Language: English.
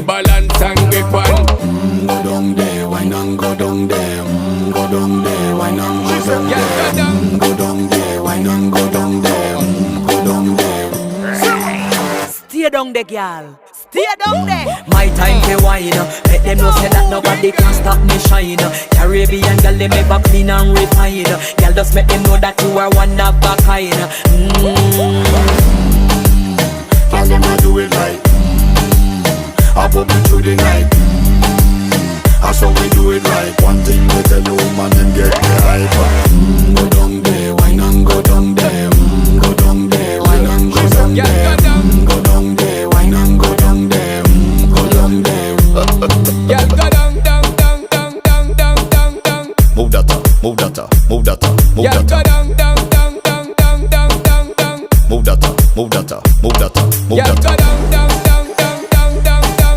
balance and grip on. Go down there, why not go down there? Go down there, why not go down there? Go down there, why not go down there? Go down there. Stay down there, girl. Stay down there. My time to wine. Let them know say that nobody can stop me shine. Caribbean girl, they make back clean and refine. Girl, just make them know that you are one of a kind. Girl, them a do it right. I pop it through the night. That's how we do it right. One thing we tell you, man, and get the hype. Go down there, why not go down there?